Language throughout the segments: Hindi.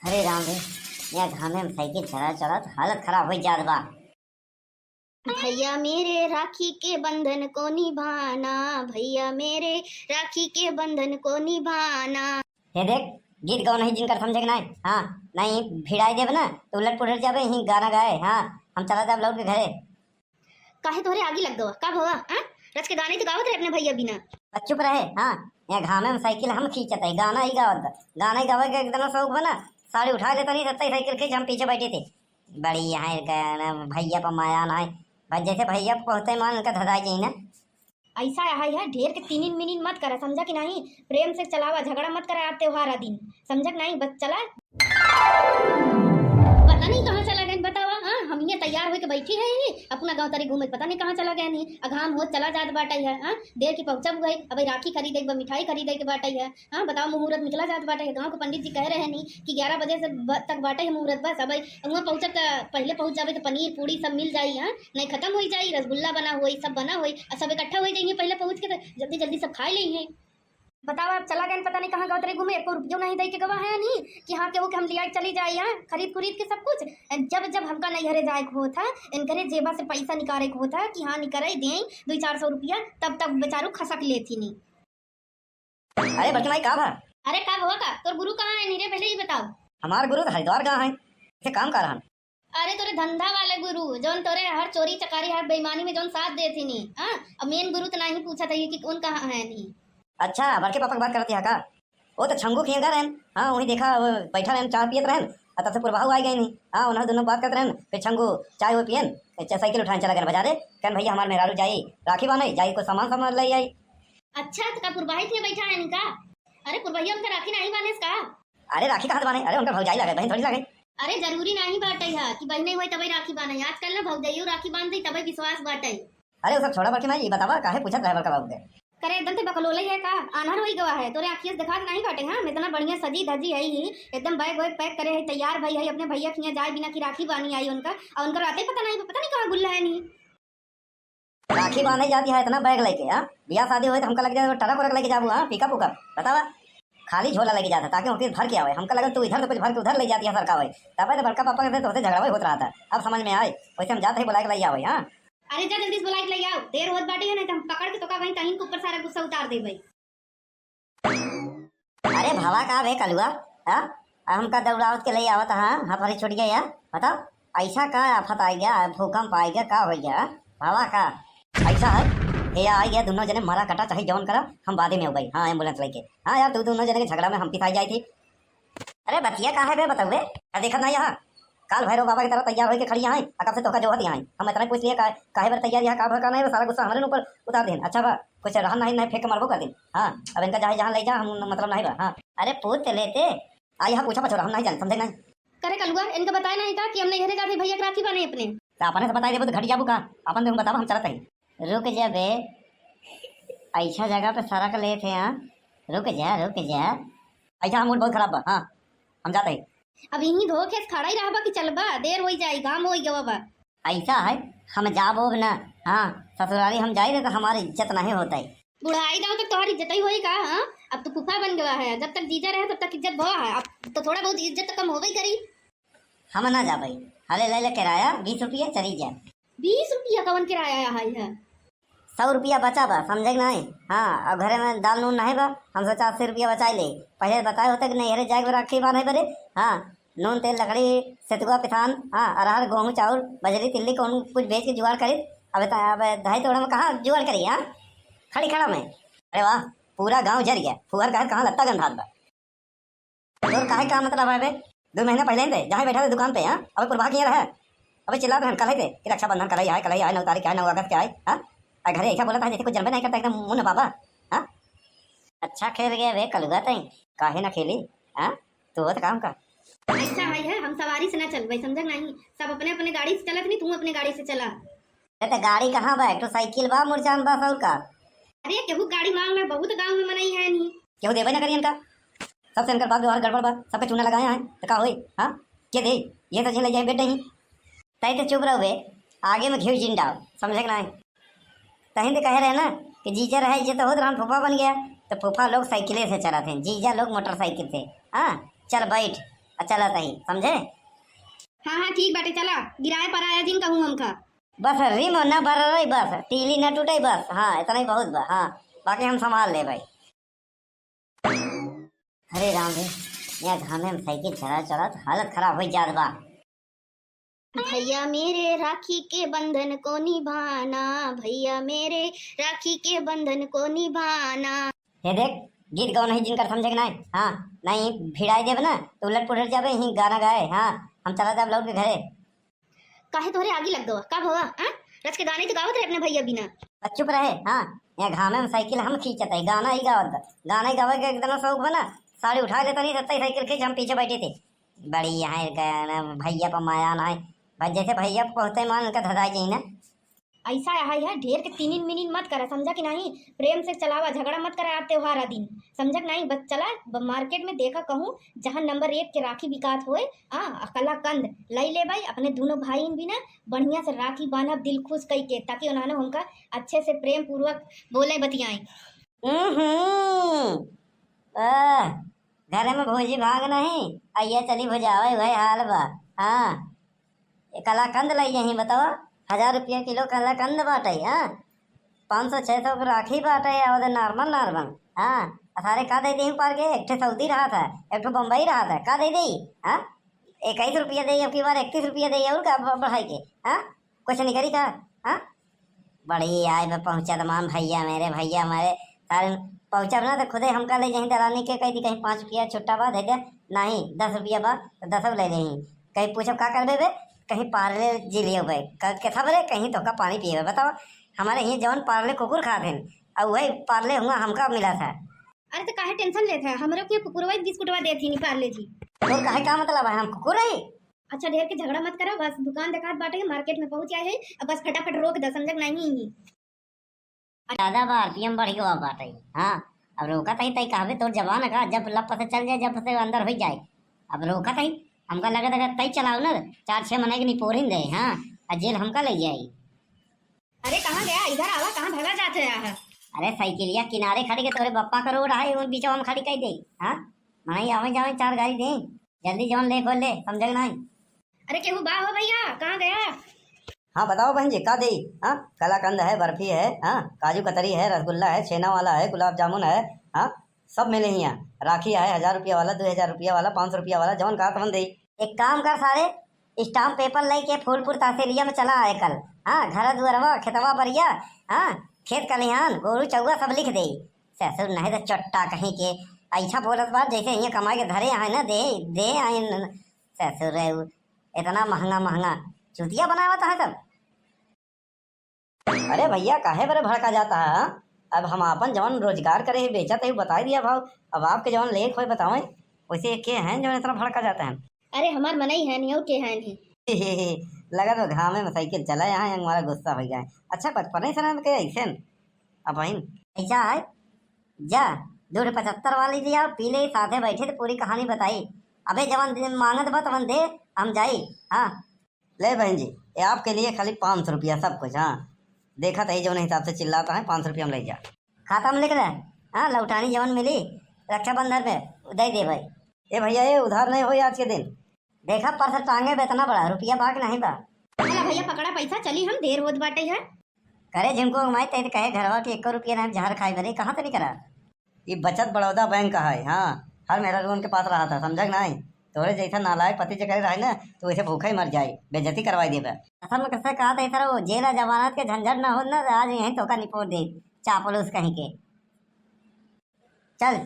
अरे राम रे, यहाँ घामे में साइकिल चला चला तो हालत खराब हो जात बा। भैया मेरे राखी के बंधन को निभाना, भैया मेरे राखी के बंधन को निभाना। हे देख, गीत गाओ नहीं जिनकर समझे के नहीं। हाँ, नहीं भिड़ाई देब ना तो उलट पुलट जाबे ही गाना गाए। हाँ, हम चला जाब लौट के घरे। काहे तोहरे आगे लग गवा का भवा? हाँ, रच के गाने तो गावत रहे अपने भैया बिना। बस चुप रहे। हाँ, यहाँ घामे में साइकिल हम खींचत है, गाना ही गावत बा। गाना ही गावे के एकदम शौक बना। साड़ी उठा देता नहीं सत्ता साइकिल खींच, हम पीछे बैठे थे। बड़ी यहाँ भैया पर माया ना है। बस जैसे भैया पहुँचते मान उनका धराई जाए ना। ऐसा है ढेर के तीन मिनिट मत करा, समझा कि नहीं? प्रेम से चलावा, झगड़ा मत करा त्योहार आ दिन, समझा कि नहीं? बस चला। पता नहीं कहाँ चला गए बतावा। हाँ, हम ये तैयार होके बैठी है ही अपना गाँव तारी घूमे, पता नहीं कहाँ चला गया नहीं। अघाम हो चला जात बाटा है। हाँ, देर की पहुंचब गई, अब राखी खरीदे के मिठाई खरीदे के बाटा है। हाँ बताओ, मुहूर्त निकला जात बाटा है। गाँव के पंडित जी कह रहे हैं नहीं कि 11 बजे से तक बाटा है मुहूर्त। बस अब वहाँ पहुंचब पहले पहुंच जावे तो पनीर पूड़ी सब मिल जाई। हाँ, नहीं खत्म हो जाई, रसगुल्ला बना हुई, सब बना हुई, सब इकट्ठा हो जाएंगे पहले पहुंच के, तो जल्दी जल्दी सब खा लेंगे। बताओ आप चला गए पता नहीं कहाँ गाँव घूमे, एक रुपये नहीं दे के गवा है नहीं कि हाँ के वो कि हम लिया चली जाए यहाँ खरीद के सब कुछ। जब जब हमका नैहरे जाए को होता इनकरे जेबा से पैसा निकाले को होता कि हाँ निकल दें 200-400 रुपया, तब तक बेचारू खसक लेती नहीं। अरे बच्चों भाई कहाँ भा? अरे का हुआ का? तोर गुरु कहाँ है नीरे, पहले ही बताओ। हमारे गुरु तो हरिद्वार कहाँ है, इसे काम कर रहा। अरे तोरे धंधा वाले गुरु जौन तोरे हर चोरी चकारी हर बेईमानी में जौन साथ देती नहीं। हाँ, अब मेन गुरु तो नहीं पूछा था कि कौन कहाँ है नहीं। अच्छा, बड़के पापा की बात करती है का? वो तो छंगू खिएगा रहन। हाँ, वही देखा वो बैठा रहन, चाय पियत रहन। तब से पूर्वाहू आई गई नहीं। हाँ, उन्होंने दोनों बात करते रहन। फिर छंगू चाय वो पियन, साइकिल उठाने चला गया बाजारे। कहन भैया हमारे मेहरारू जाई राखी बांधे जाई, को सामान सामान ले आई। अच्छा, तो का पुरवाही थे बैठा है इनका? अरे पुरवैया उनका राखी नहीं बांधे का? अरे राखी कहाँ बांधे? अरे उनका भौजाई लगे, बहन थोड़ी लगे। अरे जरूरी नहीं बाटे है कि बहने हुई तभी राखी बांधे। आजकल ना भौजाइयो राखी बांध दी तभी विश्वास बाटे। अरे वो सब छोड़ा बड़के भाई, बतावा काहे पूछत रहे बड़का बाबू के? करे एकदम से बकलोले है का? आनहर होई गवा है तोरे आँखियों से दिखा नहीं बाटे। हाँ, इतना बढ़िया सजी धजी है ही, एकदम बैग वैग पैक करे है, तैयार भाई है अपने भैया के जाए बिना की राखी बानी आई उनका। और उनका राते पता नहीं कहाँ गुल्ला है नहीं। राखी बांधे जाती है इतना बैग लेके? हाँ, ब्याह शादी हो तो हमका लग जाए ट्रक उरक लेके जाबू। हाँ, पिकअप उकअप बतावा, खाली झोला लेके जाता ताकि उनके भर के आवे। हमका लगा तू इधर तो कुछ भर के उधर ले जाती है सरका हुई। तब तो बड़का पापा कहते तो होते झगड़ा होता रहा था। अब समझ में आए, वैसे हम जाते ही बुला के ले आवे। हाँ, अरे जा जल्दी से बुला के ले आओ, देर होत बाटे है नहीं तो हम पकड़ के तो का वहीं तहीं के ऊपर सारा गुस्सा उतार दे भाई। अरे भावा कहाँ भे कलुआ? हाँ, हमका दौड़ावत के ले आवत। हाँ, हमारी छुट गया यार, बताओ ऐसा का आफत आ गया, भूकंप आ गया, का हो गया भावा का? ऐसा है ये आ गया, दोनों जने मारा कटा चाहे जौन करा, हम बादे में हो गई। हाँ, एम्बुलेंस लेके। हाँ यार, तू दोनों जने के झगड़ा में हम पिसाई जाई थी। अरे बतिया कहाँ है बे, बताओ बे? देखा ना यहाँ काल भैरव बाबा की तरह तैयार होकर खड़ी यहाँ कब से तोका जो होती यहाँ हम इतना पूछ लिया काहे बार तैयार यहाँ का नहीं, सारा गुस्सा हमारे ऊपर उतार दें। अच्छा बा, कुछ रहा नहीं फेंक के मारबो कर दिन। हाँ, अब इनका चाहे जहाँ ले जा, हम मतलब नहीं बा। हाँ, अरे पूछ लेते आ यहाँ पूछा पछोड़ा, हम नहीं जान समझे नहीं। करे कलुआ इनका बताया नहीं था कि हमने यह जाते भैया राखी बाने अपने तो अपने से बताई देबो तो घट जाबू का? अपन तुम बताओ, हम चलते ही। रुक जा बे, ऐसा जगह पे सड़क ले थे। हाँ, रुक जा ऐसा हम बहुत खराब बा। हाँ, हम जाते ही। अब यहीं धोखे खड़ा ही रहबा कि चलबा, देर हो जाए, गाम हो गवा बा। ऐसा है हम जाबो ना। हाँ, ससुराली हम जाए तो हमारी इज्जत नहीं होता है। बुढ़ाई दाव तक तुम्हारी इज्जत ही होई का? हाँ, अब तो फूफा बन गया है, जब तक जीजा रहे तब तक इज्जत भवा है, अब तो थोड़ा बहुत इज्जत तो कम हो गई करी। हम ना जा भाई, हले ले किराया 20 रुपया चली जा। 20 रुपया कवन किराया है? 100 रुपया बचा बा, समझे नहीं? हाँ, और घरे में दाल नून नहीं बा, हम सोचा 80 रुपया बचा ले। पहले बताए होते कि नहीं अरे जाए राखी बांधे बरे। हाँ, नून तेल लकड़ी सेतुआ पिथान, हाँ अरहर गेहूँ चाउर बजरी तिल्ली कौन कुछ बेच के जुगाड़ करी। अब ढाई तोड़ा में कहाँ जुगाड़ करी? हाँ, खड़ी खड़ा में। अरे वाह, पूरा गांव जर गया। फुहर कहाँ लगता गंधात बा। तो काहे का मतलब है बे? 2 महीना पहले थे जहाँ बैठा थे दुकान पे। हाँ, अब पूर्वा किया रहा है, अब चिल्ला रहे कल थे कि रक्षाबंधन कल है 9 तारीख है 9 अगस्त के आए। हाँ, घरे ऐसा बोला था जैसे कुछ जन्म नहीं करता, एकदम मुँह बाबा। हाँ, अच्छा खेल गया वे कलुआ तई, काहे ना खेली? हाँ, तो काम का ऐसा है हम सवारी से ना चल भाई, समझ नहीं? सब अपने अपने गाड़ी से चलत नहीं, तुम अपने गाड़ी से चला। तो गाड़ी कहाँ बा? तो साइकिल बा, मुरचान बा, और का? अरे केहू गाड़ी मांग में बहुत गाँव में मनाई है नहीं, केहू देवे ना करी इनका, सबसे इनकर बात व्यवहार गड़बड़ बा, सबके चूना लगाया है तो का होई? हाँ, क्या दे ये तो ले जाए बेटे ही तय तो चुप रहो बे, आगे में घी जिन डाल, समझे कि नहीं? तही तो कह रहे ना कि जीजा रहे ये तो हो रहा फूफा बन गया, तो फूफा लोग साइकिले से चला थे, जीजा लोग मोटरसाइकिल से। हाँ, चल बैठ, चला तही समझे। हाँ हाँ ठीक बाटे, चला गिराए पर आया जिन कहूँ हमका। बस रिम न भर रही, बस टीली न टूटे, बस हाँ इतना ही बहुत बा। हाँ बाकी हम संभाल ले भाई। अरे राम रे, यहाँ घामे में साइकिल चला चला तो हालत खराब हो जात बा। भैया मेरे राखी के बंधन को निभाना, भैया मेरे राखी के बंधन को निभाना। ये देख गीत गाओ नहीं जिनकर समझे कि नहीं। हाँ नहीं भिड़ाई देव ना तो उलट पुलट जाबे, ही गाना गाए। हाँ हम चला जाब लौट के घरे। काहे तोहरे आगे लग गवा का भवा? हाँ रच के गाने तो गावत रहे अपने भैया बिना। चुप रहे। हाँ यहाँ घामे में साइकिल हम खींचत है, गाना ही गावत, गाना ही गावे के एकदम शौक बना। साड़ी उठा लेता नहीं सत्ता साइकिल खींच, हम पीछे बैठे थे। बड़ी यहाँ भैया पर माया ना है भाई, जैसे भैया पहुँचते मान उनका धधा जाए ना। ऐसा है ढेर के तीन मिनट मत करा, समझा कि नहीं? प्रेम से चलावा, झगड़ा मत करा त्योहार दिन, समझा कि नहीं? बस चला मार्केट में देखा कहूँ जहाँ नंबर 1 के राखी बिकात होए कलाकंद लाई ले भाई, अपने दोनों भाई भी ना बढ़िया से राखी बांधब दिल खुश कई के, ताकि उन्होंने हमका अच्छे से प्रेम पूर्वक बोले बतियाएं। घर में भोजी भाग नहीं आइए चली भुजावे वही हाल बा। हाँ कलाकंद लाई यही बताओ, 1000 रुपया किलो कलाकंद बाटे। हाँ 500-600 की राखी बाटे और नॉर्मल नॉर्मल। हाँ सारे का दे दी पार के, एक ठे सऊदी रहा था, एक ठे बम्बई रहा था, का दे दी? हाँ 21 रुपया दे, अब की बार 31 रुपया दे, और का बढ़ाई के? हाँ कुछ नहीं करी का? हाँ बड़ी आए में पहुँचा तमाम भैया मेरे, भैया हमारे सारे पहुँचा ना तो खुदे हमका ले जाही दलानी के, कही थी कहीं 5 रुपया छुट्टा बा दे दे, नहीं 10 रुपया बा तो 10 ले लेही। कहीं पूछब का कर बे, कहीं पार्ले जी लियो भाई कैसा बरे, कहीं तो का पानी पिए। बताओ हमारे यहाँ जवन पार्ले कुकुर खाते हैं और वही पार्ले हुआ हमका मिला था। अरे तो काहे टेंशन लेते हैं, हमरे के कुकुरवा बिस्कुटवा देती नहीं पार्ले जी। तो काहे का मतलब है, हम कुकुर है? अच्छा ढेर के झगड़ा मत करा, बस दुकान दिखात बाटे मार्केट में पहुंच आए है, अब बस फटाफट रोक दे, समझ नहीं? ज्यादा बार पीएम बढ़ गया बाटे। हाँ अब रोका तही तही कहबे तोर जवान का, जब लप से चल जाए, जब से अंदर हो जाए, अब रोका तही हमका लगा था तई चलाओ ना 4-6 महीने की निपोरिन दे। हाँ और जेल हमका ले जाई। अरे कहाँ गया, इधर आवा, कहाँ भागा जाते हैं? अरे साइकिलिया किनारे खड़ी के तोरे बप्पा का रोड है, वो बीच में खड़ी कही दे। हाँ मनाई आवे जावे 4 गाड़ी दे, जल्दी जवन ले खोल ले, समझे नहीं? अरे केहू बा हो भैया, कहाँ गया? हाँ बताओ बहन जी का दी? हाँ कलाकंद है, बर्फी है, हाँ काजू कतरी है, रसगुल्ला है, छेना वाला है, गुलाब जामुन है, हाँ सब मिले ही यहाँ। राखी है 1000 रुपया वाला, 2000 रुपया वाला, 500 रुपया वाला, जवन कहा तवन दे। एक काम कर, सारे स्टाम्प पेपर लेके फूलपुर तहसीलिया में चला आए कल। हाँ घर दुआरवा खेतवा बरिया, हाँ खेत खलिहान गोरू चौवा सब लिख दे। ससुर नहीं तो चट्टा कहीं के ऐसा बोलत बात जैसे यहाँ कमाए के धरे आए ना, दे दे आए ससुर इतना महंगा महंगा चूतिया बनावत है सब। अरे भैया काहे बड़े भड़का जाता है? हाँ? अब हम अपन जवन रोजगार करे ही बेचा तो बता दिया भाव, अब आपके जवन लेख हो बताओ वैसे के हैं जो इतना भड़का जाता है? अरे हमार मन ही है नहीं और के है नहीं। लगा तो घामे में साइकिल चला यहाँ हमारा गुस्सा हो गया। अच्छा बचपन ही सना के ऐसे अब बहन ऐसा है जा 275 वाली दिया पी ले, साथे बैठे तो पूरी कहानी बताई। अबे जवन मांगत बा तवन दे, हम जाई। हाँ ले बहन जी ये आपके लिए खाली 500 रुपया सब कुछ। हाँ देखा था जो हिसाब से चिल्लाता है, 500 रुपया हम ले जा। खाता में लिख रहा। हाँ लौटानी जवन मिली रक्षाबंधन में दे दे भाई। ए भैया ये उधार नहीं हो आज के दिन। देखा पर्स टांगे बेतना बड़ा रुपया बाकी नहीं बा। अला भैया पकड़ा पैसा, चली हम देर होत बाटे है। करे जिनको घुमाए ते कहे घरवा के 1 रुपया नहीं झार खाई भरे, कहाँ तरी करा। ये बचत बड़ौदा बैंक का है। हाँ हर मेरा लोन के पास रहा था, समझा नहीं? तोरे जैसा नालायक पति जो करे रहे ना तो वैसे भूखा ही मर जाए, बेइज्जती करवाई देबे। असल में कैसे कहा था सर, वो जेला जमानत के झंझट ना हो ना, आज यहीं तो का निपोर दे चापलूस कहीं के। चल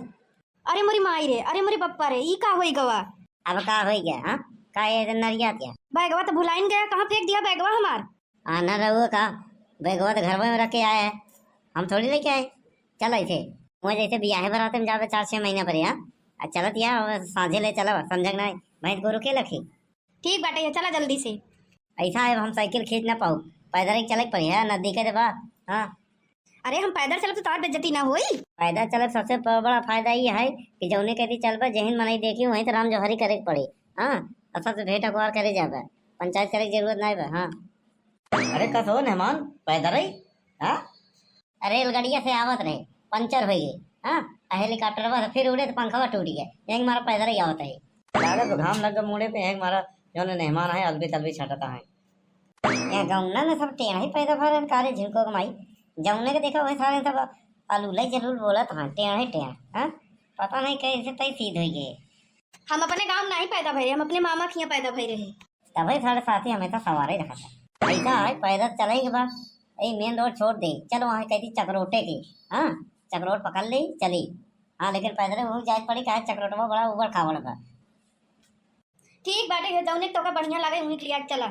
अरे मोरी माई रे, अरे मोरी पप्पा रे, ई का होई गवा? अब का हो गया? हाँ का ये नरिया क्या बैगवा तो भुलाइन गया, कहाँ फेंक दिया बैगवा हमार? आना रहुआ का बैगवा तो घर में रख के आया है, हम थोड़ी लेके आए। चल ऐसे मुझे जैसे ब्याहे बराते में जावे 4-6 महीने पर। यहाँ चलत यार साझे ले चला, समझ नहीं भैंस गोरू के लखी। ठीक बाटे है, चला जल्दी से। ऐसा है हम साइकिल खींच ना पाऊ, पैदल ही चले पड़ी है नदी के बाद। हाँ अरे हम पैदल चलब तो तार बेइज्जती ना होई। पैदल चलब सबसे बड़ा फायदा ये है कि जौने कहती चलबा जहिन मनाई देखी वहीं तो राम जोहरी करे के पड़ी। हाँ और सबसे भेंट अखबार करे जाबे, पंचायत करे की जरूरत नहीं बा। हाँ अरे कस हो मेहमान पैदल ही? हाँ रेलगाड़िया से आवत रहे, पंचर हो गई। हाँ हेलीकॉप्टर फिर उड़े तो पंखवा टूट गया, यही हमारा पैदल ही आवत है। लागत घाम लग मुड़े पे है हमारा जो मेहमान है अलबी तलबी छटता है। यहाँ गौना में सब टेढ़ा ही पैदा भरन कारे झिड़को कमाई जौने के देखा वही सारे सब अलूल जलूल बोलत हाँ टेढ़ा ही टेढ़ा हाँ पता नहीं कैसे तई सीध हुई गए। हम अपने गाँव नहीं पैदा भरे, हम अपने मामा के यहाँ पैदा भरे रहे। तभी साढ़े साथी हमें तो सवार ही रखा था ऐसा है पैदल चले के बाद यही मेन रोड छोड़ दे चलो वहाँ कहती चक्रोटे की हाँ चक्रोट पकड़ ली चली हाँ लेकिन पैदल वो जाए पड़ी का चक्रोटवा बड़ा उबड़ खाबड़ का। ठीक बाटे जौने तो का बढ़िया लगे उन्हीं के लिए चला।